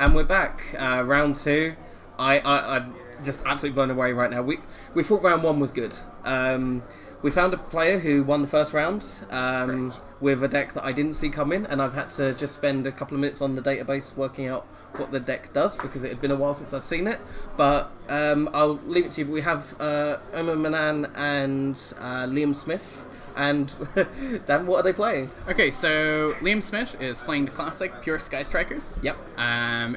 And we're back. Round 2. I'm just absolutely blown away right now. We thought round 1 was good. We found a player who won the first round with a deck that I didn't see coming, and I've had to just spend a couple of minutes on the database working out what the deck does because it had been a while since I'd seen it. But I'll leave it to you. But we have Omer Mannan and Liam Smith. And Dan, what are they playing? Okay, so Liam Smith is playing the classic Pure Sky Strikers. Yep.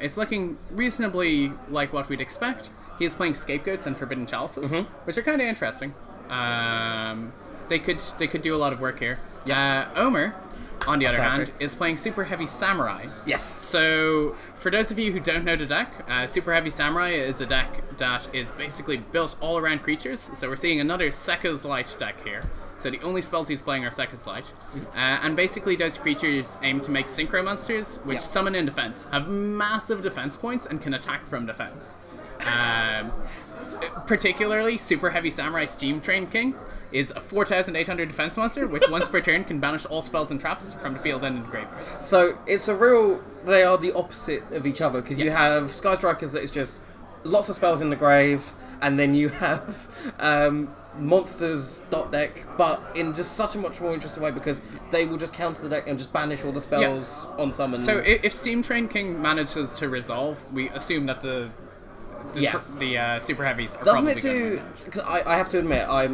It's looking reasonably like what we'd expect. He's playing Scapegoats and Forbidden Chalices, which are kind of interesting. They could do a lot of work here. Yep. Omer, on the other hand, is playing Super Heavy Samurai. Yes. So, for those of you who don't know the deck, Super Heavy Samurai is a deck that is basically built all around creatures. So we're seeing another Sekka's Light deck here. So the only spells he's playing are Sekka's Light. And basically those creatures aim to make synchro monsters, which summon in defense, have massive defense points, and can attack from defense. Particularly, Super Heavy Samurai Steam Train King is a 4,800 defense monster, which once per turn can banish all spells and traps from the field and in the graveyard. So it's a real... They are the opposite of each other, because you have Sky Strikers that is just lots of spells in the grave, and then you have... monsters dot deck, but in just such a much more interesting way because they will just counter the deck and just banish all the spells on summon. So if Steam Train King manages to resolve, we assume that the super heavies are doesn't probably it do? Because I have to admit, I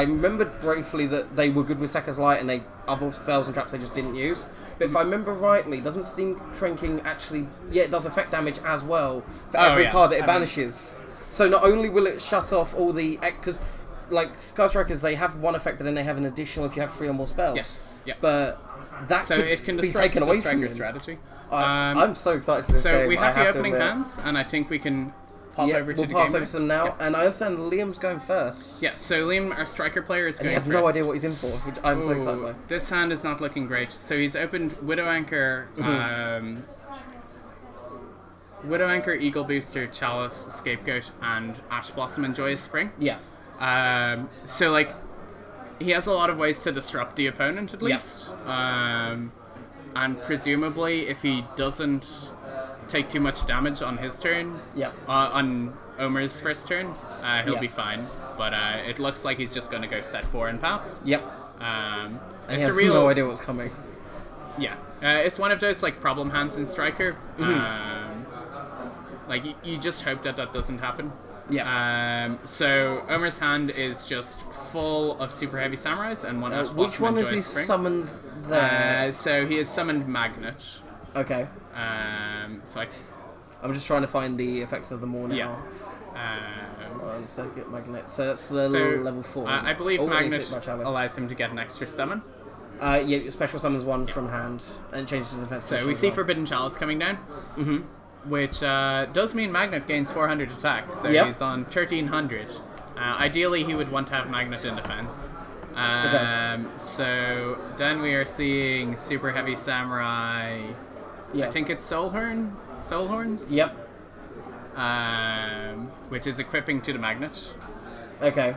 remembered briefly that they were good with Sekka's Light and they other spells and traps they just didn't use. But if I remember rightly, doesn't Steam Train King actually? Yeah, it does effect damage as well for every card that it banishes. So not only will it shut off all the because. Like Sky Strikers, they have one effect, but then they have an additional if you have 3 or more spells. Yes. Yeah. But that so could it can be taken away from your you. strategy. I'm so excited for this game. So we have the opening admit. hands, and I think we can pop over to the game. We'll pass over to them now, and I understand Liam's going first. Yeah. So Liam, our striker player, is going first. He has no idea what he's in for, which I'm so excited by. This hand is not looking great. So he's opened Widow Anchor, Widow Anchor, Eagle Booster, Chalice, Scapegoat, and Ash Blossom and Joyous Spring. Yeah. So like he has a lot of ways to disrupt the opponent at least, and presumably if he doesn't take too much damage on his turn, on Omer's first turn, he'll be fine. But it looks like he's just going to go set 4 and pass. Yep. And he has no idea what's coming. Yeah, it's one of those like problem hands in Striker. Like you just hope that doesn't happen. Yeah. So Omer's hand is just full of Super Heavy Samurais and one Ash Blossom. Which one and has he Spring. Summoned there? So he has summoned Magnet. Okay. So I'm just trying to find the effects of them all now. Yeah. Circuit Magnet. So that's the level 4. I believe Magnet allows him to get an extra summon. Yeah, special summons 1 from hand and changes the defense. So we see Forbidden Chalice coming down. Which does mean Magnet gains 400 attack, so he's on 1300. Ideally, he would want to have Magnet in defense. So then we are seeing Super Heavy Samurai. I think it's Soulhorns. Yep. Which is equipping to the Magnet. Okay.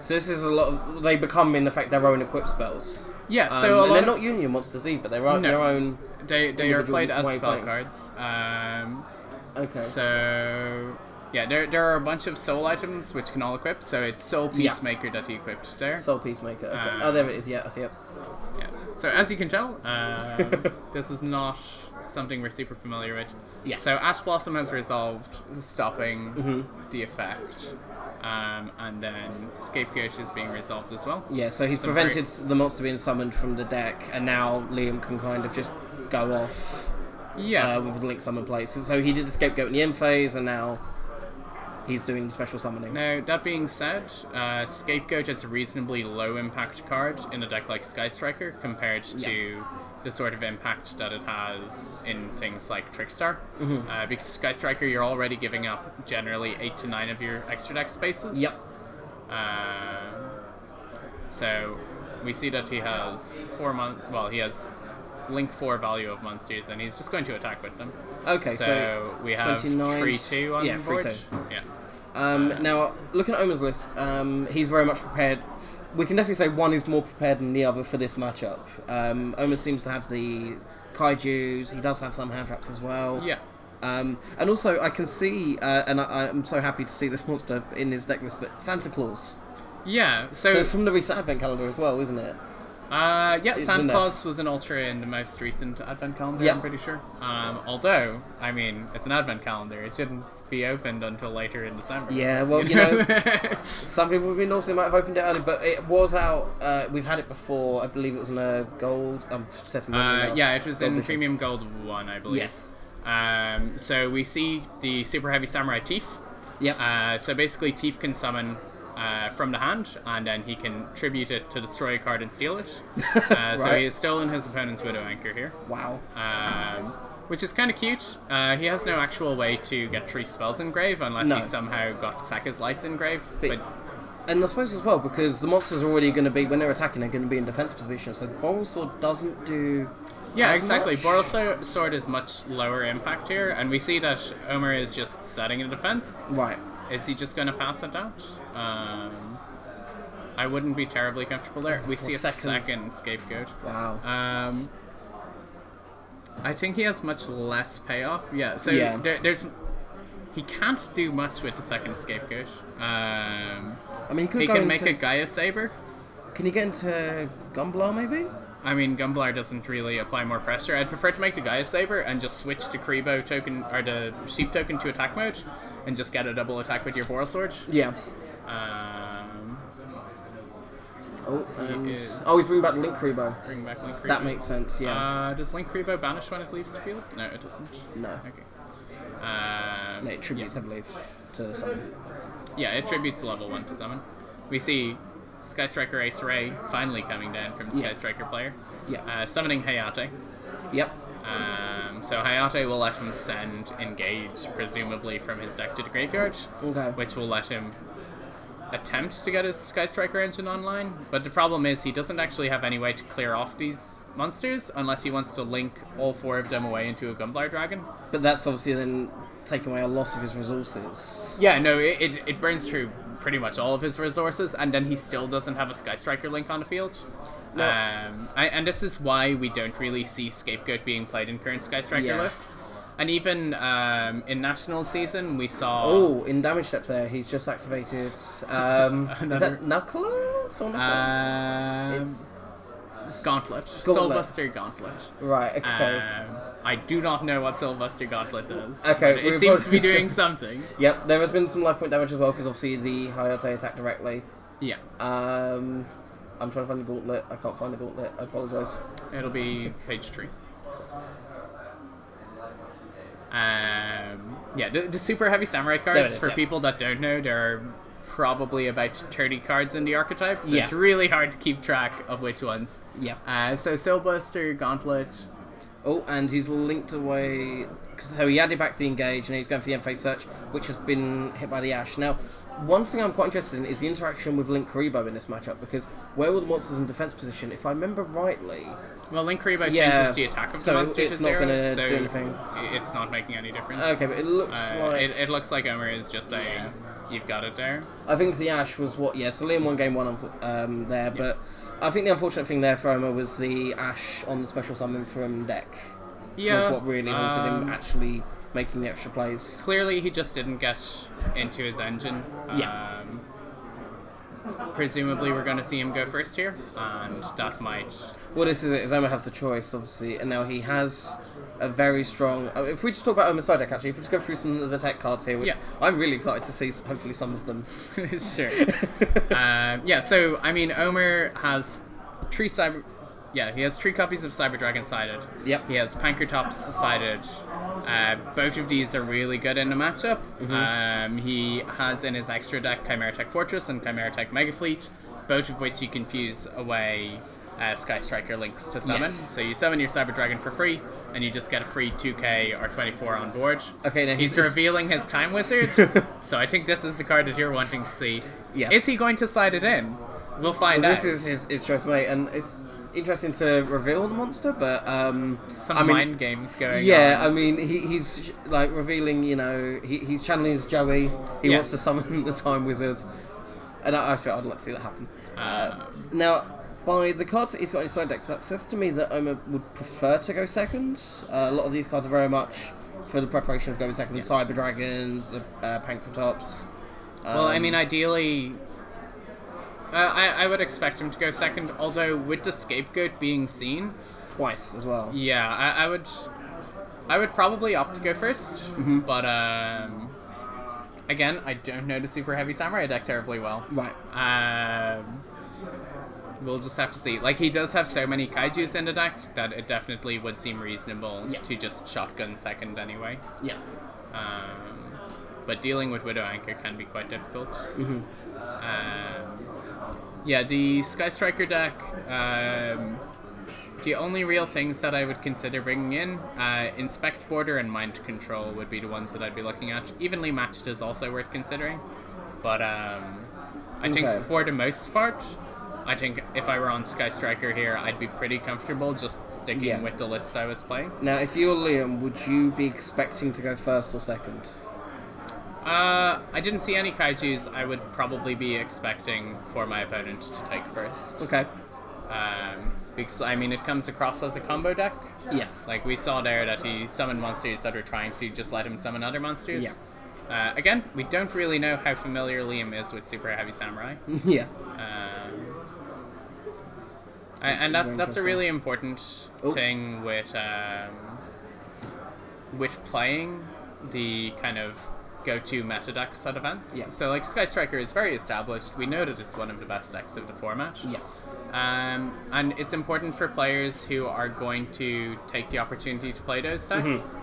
So this is a lot of... They become, in effect, their own equipped spells. Yeah, so and they're not Union monsters either. They're their own... They are played as spell cards. Okay. So... Yeah, there are a bunch of soul items which can all equip. So it's Soul Peacemaker that he equipped there. Soul Peacemaker. Okay. There it is. Yeah, I see it. Yeah. So as you can tell, this is not something we're super familiar with. Yes. So Ash Blossom has resolved stopping the effect. And then Scapegoat is being resolved as well. Yeah, so he's prevented the monster being summoned from the deck, and now Liam can kind of just go off with the Link Summon places. So he did the Scapegoat in the end phase, and now he's doing special summoning. Now, that being said, Scapegoat is a reasonably low impact card in a deck like Sky Striker compared to the sort of impact that it has in things like Trickstar. Because Sky Striker, you're already giving up generally 8 to 9 of your extra deck spaces. Yep. So we see that he has he has Link 4 value of monsters, and he's just going to attack with them. Okay, so we have 3-2 on board. 3-2. Yeah. Now, looking at Omer's list, he's very much prepared. We can definitely say one is more prepared than the other for this matchup. Omer seems to have the kaijus. He does have some hand traps as well. Yeah. And also, I can see, and I'm so happy to see this monster in his deck list, but Santa Claus. Yeah, So it's from the recent Advent calendar as well, isn't it? Yeah, Santa Claus was an Ultra in the most recent Advent calendar, I'm pretty sure. Although, I mean, it's an Advent calendar. It shouldn't be opened until later in December. Yeah, well, you know, some people have been naughty, they might have opened it early, but it was out, we've had it before, I believe it was in a gold, yeah, it was gold in edition. Premium Gold 1, I believe. Yes. So we see the Super Heavy Samurai Teeth. Yep. So basically, Teeth can summon from the hand, and then he can tribute it to destroy a card and steal it. So he has stolen his opponent's Widow Anchor here. Wow. Which is kind of cute. He has no actual way to get 3 spells engrave unless he somehow got Saka's Lights engrave. And I suppose as well, because the monsters are already going to be, when they're attacking, they're going to be in defense position, so Boral Sword doesn't do... Yeah, exactly. Boral Sword is much lower impact here, and we see that Omer is just setting a defense. Right. Is he just going to pass it out? I wouldn't be terribly comfortable there. We see a second Scapegoat. Wow. I think he has much less payoff. Yeah, so there's... He can't do much with the second Scapegoat. I mean, he can make a Gaia Saber. Can you get into Gunblar, maybe? I mean, Gunblar doesn't really apply more pressure. I'd prefer to make the Gaia Saber and just switch the Kribo token, or the Sheep token to attack mode, and just get a double attack with your Boral Sword. Yeah. He's bringing back Link Kribo. Bring back Link Kribo. That makes sense, yeah. Does Link Kribo banish when it leaves the field? No, it doesn't. No. Okay. No, it tributes, I believe, to summon. Yeah, it tributes level 1 to summon. We see Sky Striker Ace Ray finally coming down from the Sky Striker player. Yeah. Summoning Hayate. Yep. So Hayate will let him send Engage, presumably from his deck to the graveyard. Okay. Which will let him attempt to get his Sky Striker engine online. But the problem is he doesn't actually have any way to clear off these monsters unless he wants to link all 4 of them away into a Gunblar Dragon. But that's obviously then taking away a lot of his resources. Yeah, no, it burns through pretty much all of his resources, and then he still doesn't have a Sky Striker link on the field. No. And this is why we don't really see Scapegoat being played in current Sky Striker lists. And even in National Season, we saw... Oh, in Damage Step there, he's just activated... is that Knuckler? It's Gauntlet. Soulbuster Gauntlet. Right, okay. I do not know what Soulbuster Gauntlet does. Okay, it seems to be doing something. Yep, there has been some life point damage as well, because obviously the Hayate attacked directly. Yeah. I'm trying to find the Gauntlet. I can't find the Gauntlet. I apologise. It'll be page 3. Yeah, the Super Heavy Samurai cards, for people that don't know, there are probably about 30 cards in the archetype, so it's really hard to keep track of which ones. Yeah. So Soulbuster, Gauntlet... Oh, and he's linked away... So he added back the Engage, and he's going for the M-Phase Search, which has been hit by the Ash. Now, one thing I'm quite interested in is the interaction with Link Kuribo in this matchup, because where were the monsters in defense position? If I remember rightly... Well, Link Kuribo changes the attack of the monster it's to not 0, going to do anything. It's not making any difference. Okay, but it looks like... It looks like Omer is just saying, you've got it there. I think the Ash was what... Yeah, so Liam won game 1 there, but I think the unfortunate thing there for Omer was the Ash on the special summon from deck. Yeah. Was what really halted him actually making the extra plays. Clearly, he just didn't get into his engine. Presumably, we're going to see him go first here, and that might... Well, this is it. Omer has the choice, obviously, and now he has a very strong... if we just talk about Omer's side deck, actually, if we just go through some of the tech cards here, which I'm really excited to see, hopefully, some of them. Sure. So, I mean, Omer has 3 cyber... Yeah, he has 3 copies of Cyber Dragon sided. Yep. He has Pankratops sided. Both of these are really good in the matchup. He has in his extra deck Chimera Tech Fortress and Chimera Tech Mega Fleet, both of which you can fuse away Sky Striker links to summon. So you summon your Cyber Dragon for free, and you just get a free 2k or 24 on board. Okay, now he's revealing his Time Wizard, so I think this is the card that you're wanting to see. Yeah. Is he going to slide it in? We'll find out. This is his choice, mate, and it's interesting to reveal the monster, but some mind games going on. Yeah, I mean, he's like revealing, you know, he's channeling his Joey. He wants to summon the Time Wizard, and I feel I'd like to see that happen. Now, by the cards that he's got in his side deck, that says to me that Omer would prefer to go second. A lot of these cards are very much for the preparation of going second. Cyber Dragons, Pankratops. Well, I mean, ideally, I would expect him to go second, although with the Scapegoat being seen... Twice as well. Yeah, I would probably opt to go first, but again, I don't know the Super Heavy Samurai deck terribly well. Right. We'll just have to see. Like, he does have so many Kaijus in the deck that it definitely would seem reasonable to just shotgun second anyway. Yeah. But dealing with Widow Anchor can be quite difficult. Yeah, the Sky Striker deck, the only real things that I would consider bringing in, Inspect Border and Mind Control would be the ones that I'd be looking at. Evenly Matched is also worth considering. But I think for the most part, I think if I were on Sky Striker here, I'd be pretty comfortable just sticking with the list I was playing. Now, if you were Liam, would you be expecting to go first or second? I didn't see any Kaijus. I would probably be expecting for my opponent to take first. Okay. Because, I mean, it comes across as a combo deck. Yes. Like, we saw there that he summoned monsters that were trying to just let him summon other monsters. Yeah. Again, we don't really know how familiar Liam is with Super Heavy Samurai. Yeah. And that's a really important thing with playing the kind of go-to meta decks at events. Yeah. So, like, Sky Striker is very established. We know that it's one of the best decks of the format. Yeah. And it's important for players who are going to take the opportunity to play those decks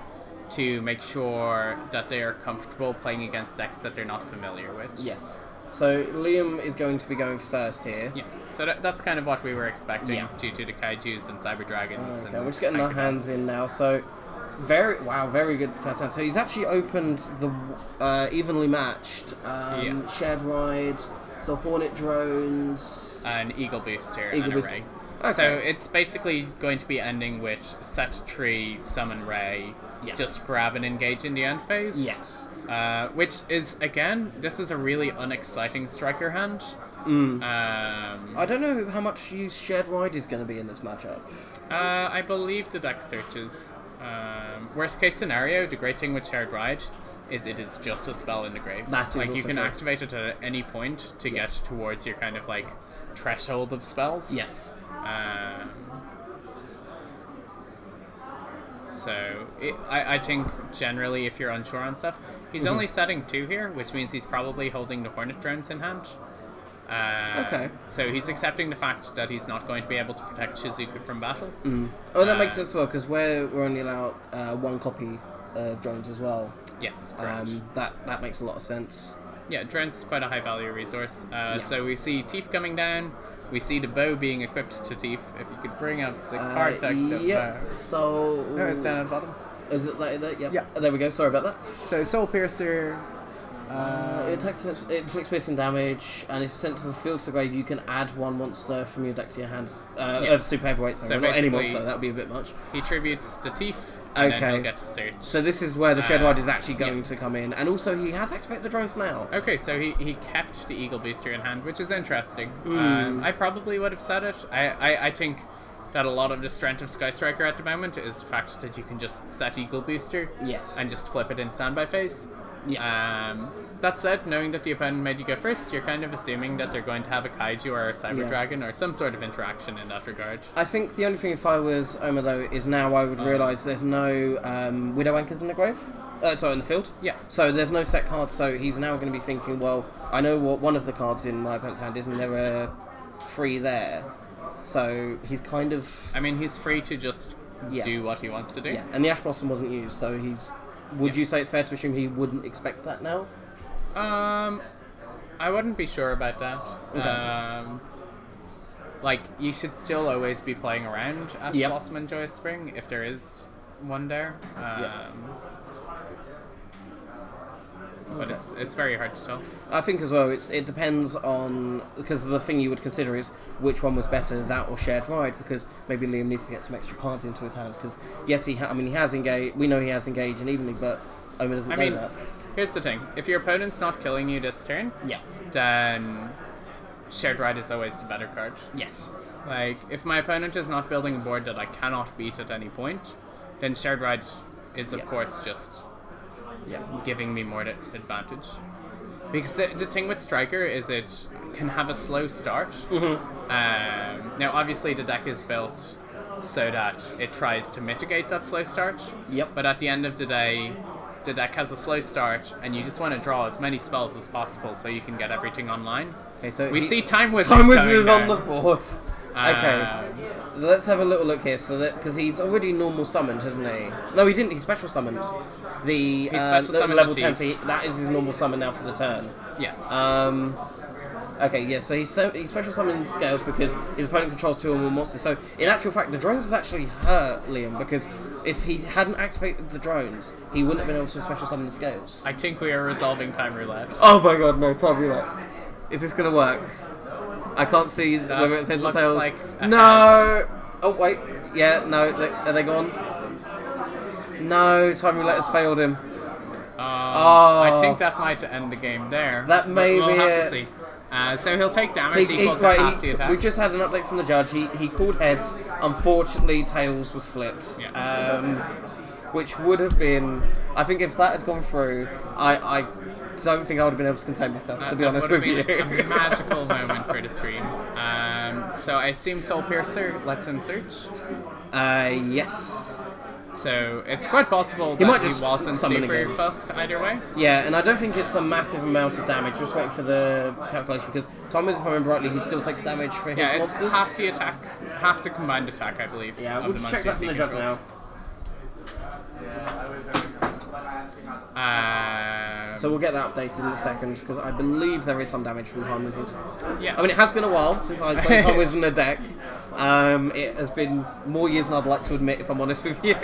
to make sure that they are comfortable playing against decks that they're not familiar with. Yes. So Liam is going to be going first here. Yeah. So that's kind of what we were expecting due to the Kaijus and Cyber Dragons. Okay, we're just getting our hands in now. So very good first hand. So he's actually opened the evenly matched shared ride, so Hornet drones, an Eagle Booster, and a Ray. Okay. So it's basically going to be ending with set tree, summon Ray, just grab and engage in the end phase. Yes. Which is, again, this is a really unexciting striker hand. I don't know how much use shared ride is going to be in this matchup. I believe the deck searches. Worst case scenario, the great thing with shared ride is it is just a spell in the grave. That is like, you can true. activate it at any point to get towards your kind of like threshold of spells. Yes. So I think generally, if you're unsure on stuff, he's only setting 2 here, which means he's probably holding the Hornet drones in hand. Okay. So he's accepting the fact that he's not going to be able to protect Shizuku from battle. Oh, that makes sense as well, because we're only allowed 1 copy of drones as well. Yes, correct. That makes a lot of sense. Yeah, drones is quite a high value resource. So we see Teeth coming down. We see the bow being equipped to Teeth. If you could bring up the card text of bow. So... No, it's down at the bottom. Is it like that? Yep. Yeah. There we go. Sorry about that. So Soul Piercer... It inflicts piercing damage, and it's sent to the field to the grave. You can add 1 monster from your deck to your hands. Of super heavyweight, so not any monster. That would be a bit much. He tributes the Teeth, and then he'll get to search. So this is where the Shed Ride is actually going to come in, and also he has activated the drones now. Okay, so he kept the Eagle Booster in hand, which is interesting. I probably would have said it. I think that a lot of the strength of Sky Striker at the moment is the fact that you can just set Eagle Booster and just flip it in standby phase. That said, knowing that the opponent made you go first, you're kind of assuming that they're going to have a Kaiju or a Cyber Dragon or some sort of interaction in that regard. I think the only thing, if I was Omer though, is now I would realise there's no Widow Anchors in the grave. Sorry, in the field. Yeah. So there's no set card, so he's now going to be thinking, well, I know what one of the cards in my opponent's hand is, and there are 3 there. So he's kind of... I mean, he's free to just do what he wants to do. Yeah, and the Ash Blossom wasn't used, so he's... Would you say it's fair to assume he wouldn't expect that now? I wouldn't be sure about that. Okay. Like, you should still always be playing around Ash Blossom and Joyous Spring, if there is one there. But it's very hard to tell. I think as well, it depends on... Because the thing you would consider is which one was better, that or Shared Ride, because maybe Liam needs to get some extra cards into his hands, because yes, he has Engage, we know he has Engage and Evenly, but Omer doesn't know that. Here's the thing. If your opponent's not killing you this turn, then Shared Ride is always the better card. Yes. Like, if my opponent is not building a board that I cannot beat at any point, then Shared Ride is, of course, just giving me more advantage. Because the thing with Striker is it can have a slow start. Now, obviously, the deck is built so that it tries to mitigate that slow start. Yep. But at the end of the day, the deck has a slow start, and you just want to draw as many spells as possible so you can get everything online. Okay, so we see Time Wizard. Time Wizard is down. on the board. Okay, let's have a little look here. So that because he's already normal summoned, hasn't he? No, he didn't. He special summoned. The special summoned level the 10. So that is his normal summon now for the turn. Yes. Okay, yeah. So he special summoned Scales because his opponent controls 2 or more monsters. So in actual fact, the drones has actually hurt Liam because if he hadn't activated the drones, he wouldn't have been able to special summon the Scales. I think we are resolving Time Roulette. Oh my god, no! Time Roulette. Is this gonna work? I can't see whether it's heads or tails. Like no! Oh, wait. Yeah, no. Are they gone? No, Time Roulette has failed him. I think that might end the game there. That may we'll be have it. to see. So he'll take damage equal to half the attack. We've just had an update from the judge. He called heads. Unfortunately, tails was flipped. Yeah. Which would have been... I think if that had gone through, I don't think I would have been able to contain myself, to be honest with you. A magical moment for the stream. So I assume Soul Piercer lets him search? Yes. So it's quite possible He that might just he wasn't summon super again. fussed either way. Yeah, and I don't think it's a massive amount of damage. Just waiting for the calculation, because Tom, if I remember rightly, he still takes damage for his it's monsters. half the attack, half the combined attack, I believe. Yeah, of we'll the just check that from the judge now. So we'll get that updated in a second, because I believe there is some damage from Time Wizard. Yeah. I mean, it has been a while since I've played Time Wizard in a deck. It has been more years than I'd like to admit, if I'm honest with you.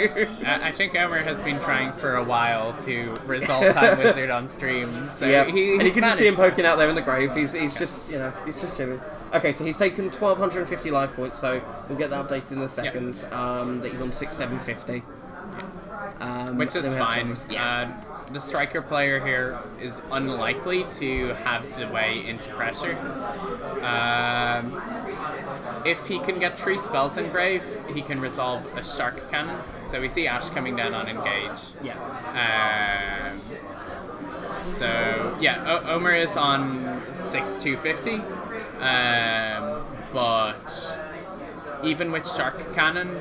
I think Omer has been trying for a while to resolve Time Wizard on stream. So yeah, and you can just see him poking out there in the grave. He's just, he's just chilling. Okay, so he's taken 1,250 life points, so we'll get that updated in a second. That he's on 6,750. Which is fine. Yeah. The striker player here is unlikely to have the way into pressure. If he can get 3 spells in grave, he can resolve a shark cannon. So we see Ash coming down on engage. Yeah. Omer is on 6,250. But even with shark cannon,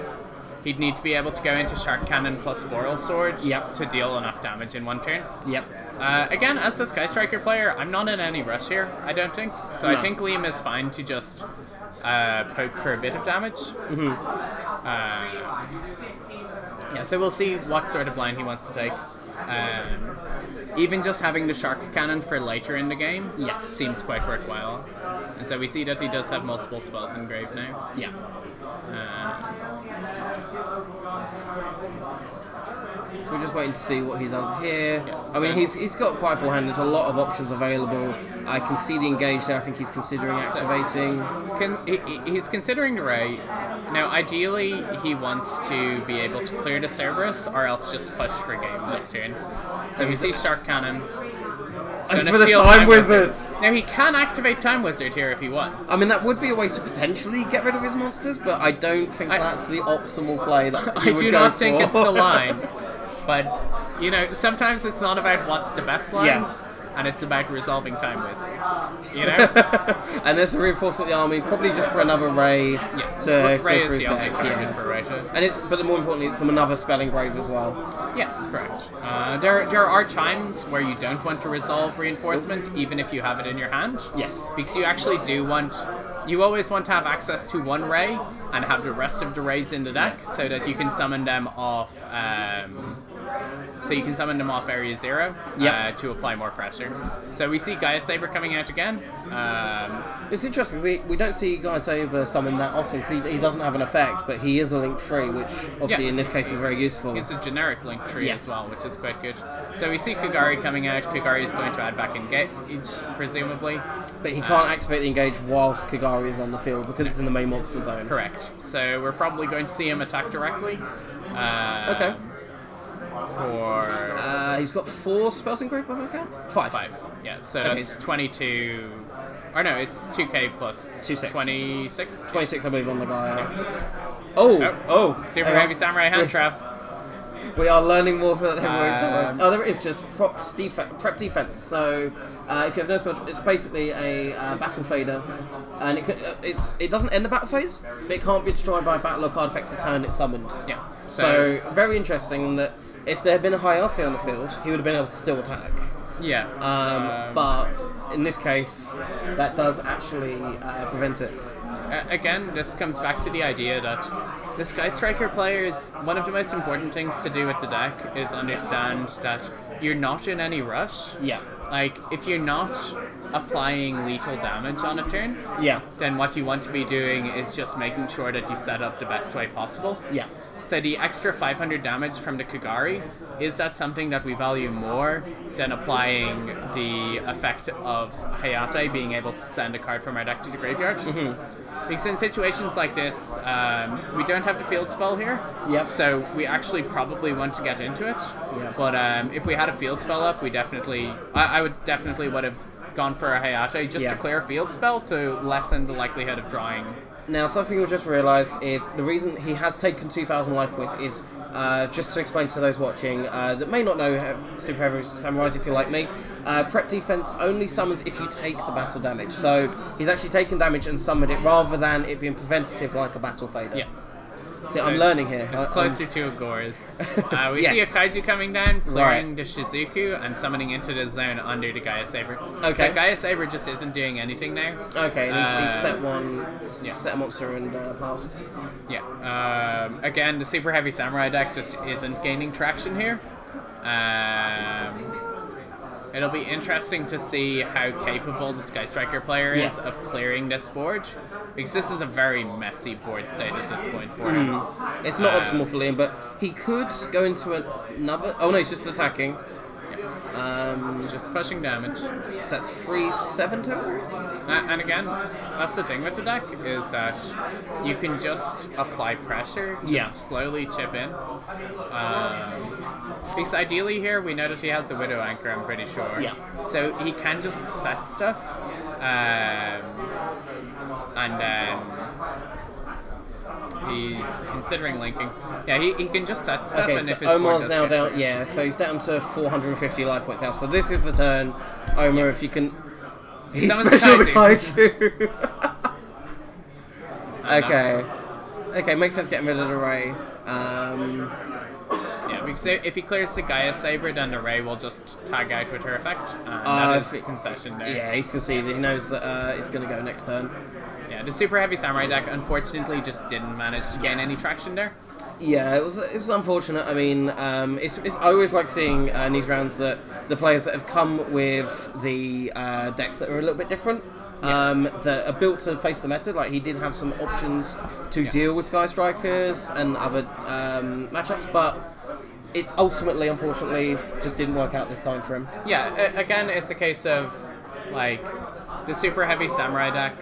he'd need to be able to go into Shark Cannon plus Boral Sword to deal enough damage in one turn. Yep. Again, as the Sky Striker player, I'm not in any rush here, I don't think. So No. I think Liam is fine to just poke for a bit of damage. So we'll see what sort of line he wants to take. Even just having the Shark Cannon for later in the game seems quite worthwhile. And so we see that he does have multiple spells in grave now. Yeah. So we're just waiting to see what he does here. I mean, he's got quite a full hand. There's a lot of options available. I can see the engage there. I think he's considering activating. He's considering the Ray. Now, ideally, he wants to be able to clear the Cerberus, or else just push for game this turn. So we see Shark Cannon. As for the Time Wizard! Now, he can activate Time Wizard here if he wants. I mean, that would be a way to potentially get rid of his monsters, but I don't think that's the optimal play that you would I do go not think for. it's the line. But, sometimes it's not about what's the best line, and it's about resolving Time Wizard. And there's a reinforcement of the army, probably just for another Ray to Ray go for is his the only deck. target for Ray to... And but more importantly, it's another spell engrave as well. Yeah, correct. There are times where you don't want to resolve reinforcement, even if you have it in your hand. Yes. Because you actually do want... You always want to have access to one Ray and have the rest of the Rays in the deck so that you can summon them off... Area 0 to apply more pressure. So we see Gaia Saber coming out again. It's interesting, we don't see Gaia Saber summon that often because he doesn't have an effect, but he is a link tree, which obviously in this case is very useful. He's a generic link tree as well, which is quite good. So we see Kagari coming out. Kagari is going to add back engage, presumably. But he can't activate the engage whilst Kagari is on the field because it's in the main monster zone. Correct. So we're probably going to see him attack directly. Okay. For... he's got 4 spells in group by my count? 5. Yeah, so that's 22... Or no, it's 2k plus 26. 26. 26, I believe, on the guy. Super hang on. heavy samurai hand trap. We are learning more for the heavyweight. There is just prep defense. So if you have no spell, it's basically a battle fader, and it doesn't end the battle phase, but it can't be destroyed by battle or card effects the turn it's summoned. Yeah. So very interesting that if there had been a Hayate on the field, he would have been able to still attack. Yeah. But in this case, that does actually prevent it. Again, this comes back to the idea that the Sky Striker players, one of the most important things to do with the deck is understand that you're not in any rush. Yeah. Like, if you're not applying lethal damage on a turn, Yeah. then what you want to be doing is just making sure that you set up the best way possible. Yeah. So the extra 500 damage from the Kagari, is that something that we value more than applying the effect of Hayate being able to send a card from our deck to the graveyard? Because in situations like this, we don't have the field spell here, Yep. so we actually probably want to get into it. Yeah. But if we had a field spell up, we definitely, I would have gone for a Hayate just to clear a field spell to lessen the likelihood of drawing. Now, something we've just realised is the reason he has taken 2,000 life points is, just to explain to those watching that may not know Super Heavy Samurais, if you're like me, prep defense only summons if you take the battle damage. So he's actually taken damage and summoned it rather than it being preventative like a battle fader. Yeah. See, I'm learning here. It's closer to a Gores. We Yes. see a Kaiju coming down, clearing the Shizuku, and summoning into the zone under the Gaia Saber. Okay. So Gaia Saber just isn't doing anything now. Okay, and he's set a monster and passed. Yeah. Again, the Super Heavy Samurai deck just isn't gaining traction here. It'll be interesting to see how capable the Sky Striker player is of clearing this board, because this is a very messy board state at this point for him. It's not optimal for Liam, but he could go into another... Oh no, he's just attacking. It's just pushing damage. So that's 3-7 total? And again, that's the thing with the deck, is that you can just apply pressure, just slowly chip in. Because ideally here, we know that he has a Widow Anchor, I'm pretty sure. Yeah. So he can just set stuff, and then he's considering linking. Yeah, he can just set stuff, Okay, and so if his board Omar's does now get down. through- Yeah, so he's down to 450 life points now. So this is the turn, Omer. If you can, he's Someone's special the Kaiju. Kaiju. Okay, makes sense getting rid of the Ray. Yeah, because if he clears the Gaia Saber, then the Ray will just tag out with her effect. And that is concession there. Yeah, he's conceded. He knows that it's going to go next turn. Yeah, the Super Heavy Samurai deck unfortunately just didn't manage to gain any traction there. Yeah, it was unfortunate. I mean, it's I always like seeing in these rounds that the players that have come with the decks that are a little bit different, that are built to face the meta. Like he did have some options to deal with Sky Strikers and other matchups, but it ultimately, unfortunately, just didn't work out this time for him. Yeah, again, it's a case of like the Super Heavy Samurai deck.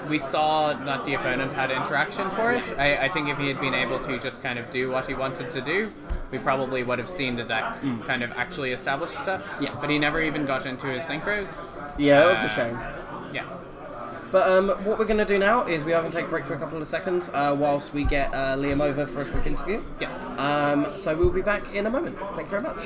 We saw that the opponent had interaction for it. I think if he had been able to just kind of do what he wanted to do, we probably would have seen the deck kind of actually establish stuff. Yeah. But he never even got into his synchros. Yeah, that was a shame. Yeah. But what we're going to do now is we are going to take a break for a couple of seconds whilst we get Liam over for a quick interview. Yes. So we'll be back in a moment. Thank you very much.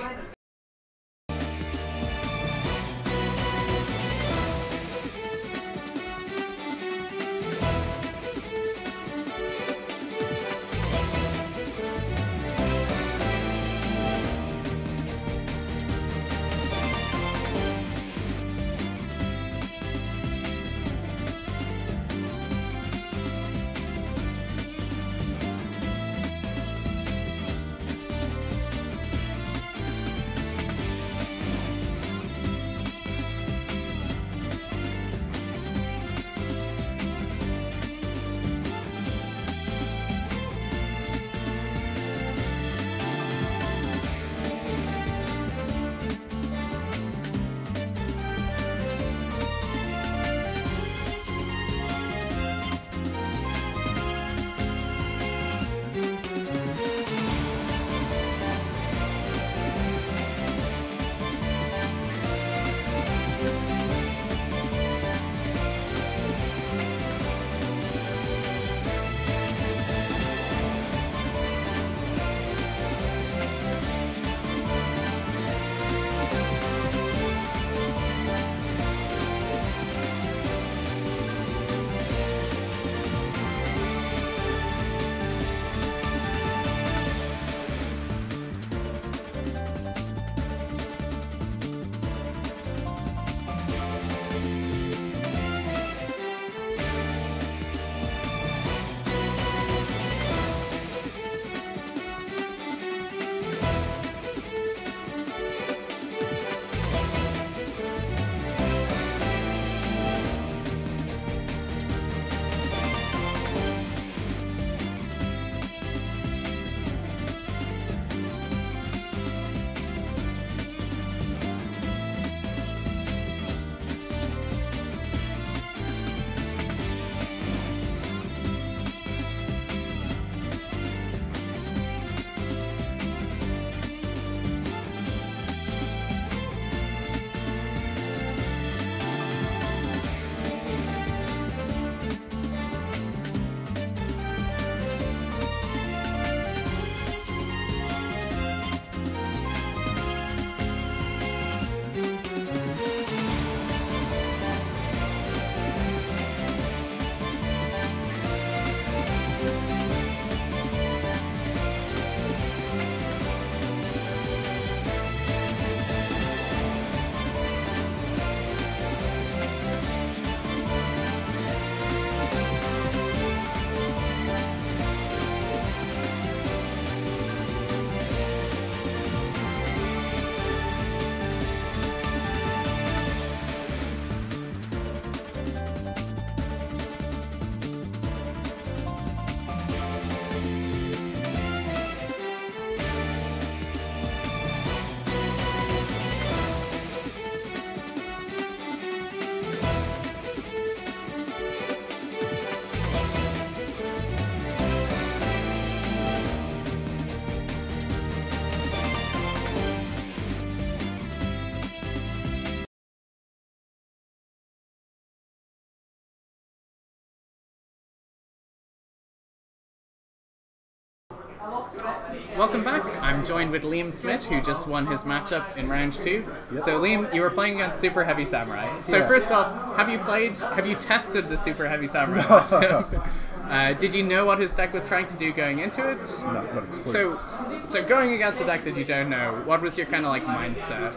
Welcome back. I'm joined with Liam Smith, who just won his matchup in round 2. Yep. So Liam, you were playing against Super Heavy Samurai. So Yeah. first off, have you tested the Super Heavy Samurai matchup? Did you know what his deck was trying to do going into it? No, not a clue. So going against a deck that you don't know, what was your kind of like mindset?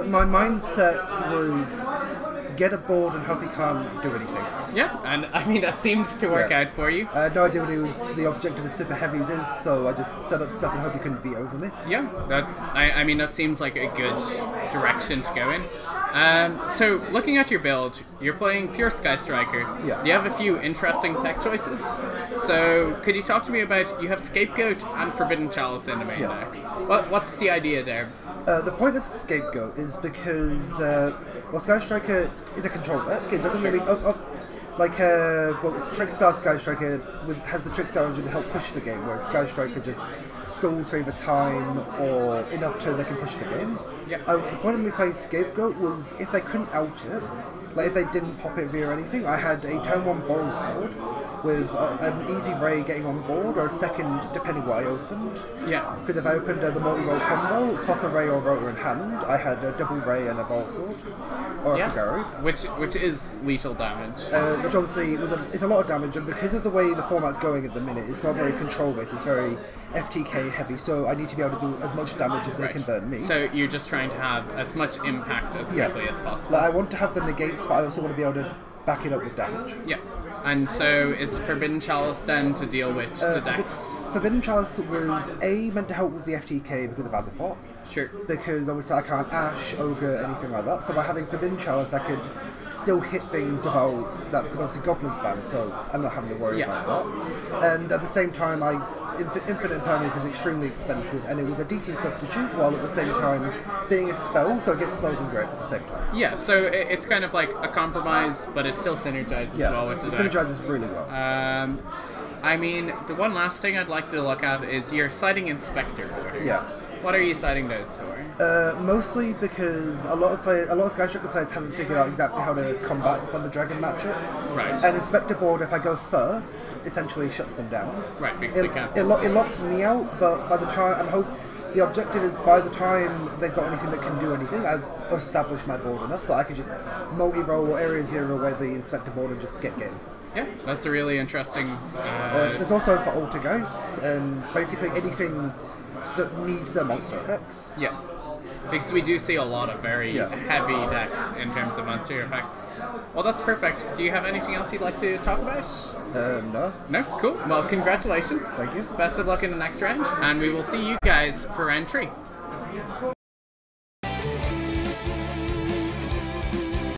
My mindset was get a board and hope he can't do anything. Yeah, and I mean that seemed to work Yeah. out for you. I had no idea what the objective of Super Heavies is, so I just set up stuff and hope he couldn't beat over me. Yeah, I mean that seems like a good direction to go in. So looking at your build, you're playing pure Sky Striker. Yeah. You have a few interesting tech choices. So could you talk to me about you have Scapegoat and Forbidden Chalice in the main Yeah. deck? What's the idea there? The point of Scapegoat is because Sky Striker is a control deck. It doesn't really Trickstar Sky Striker has the Trickstar engine to help push the game, whereas Sky Striker just stalls for either time or enough to they can push the game. Yeah. The point of me playing Scapegoat was if they couldn't out it, like if they didn't pop it via anything, I had a turn 1 Boral Sword with an easy Ray getting on board, or a second, depending what I opened. Yeah. Because if I opened the multi-roll combo, plus a Ray or Rotor in hand, I had a double Ray and a Boral Sword, or a Kagari. Which is lethal damage. Which obviously it's a lot of damage, and because of the way the format's going at the minute, it's not very control-based, it's very FTK heavy, so I need to be able to do as much damage as they can burn me. So you're just trying to have as much impact as quickly as possible. Like, I want to have the negates, but I also want to be able to back it up with damage. Yeah. And so is Forbidden Chalice then to deal with the decks? Forbidden Chalice was meant to help with the FTK because of Azathoth. Sure. Because obviously I can't Ash, Ogre, anything like that. So by having Forbidden Chalice, I could still hit things without that, because obviously Goblin's banned, so I'm not having to worry about that. And at the same time, Infinite Impermanence is extremely expensive, and it was a decent substitute, while at the same time being a spell, so it gets spells and graves at the same time. Yeah, so it's kind of like a compromise, but it still synergizes well with the it deck. synergizes really well. I mean, the one last thing I'd like to look at is your citing Inspector orders. Yeah. What are you citing those for? Mostly because a lot of Sky Striker players haven't figured out exactly how to combat the Thunder Dragon matchup. Right. And Inspector board, if I go first, essentially shuts them down. Right, because they can't. It locks me out, but by the time the objective is by the time they've got anything that can do anything, I've established my board enough that I can just multi-roll or Area Zero away the Inspector board and just get game. Yeah, that's a really interesting... There's also for Altergeist, and basically anything that needs their monster effects. Yeah, because we do see a lot of very heavy decks in terms of monster effects. Well, that's perfect. Do you have anything else you'd like to talk about? No. No? Cool. Well, congratulations. Thank you. Best of luck in the next round, and we will see you guys for round 3.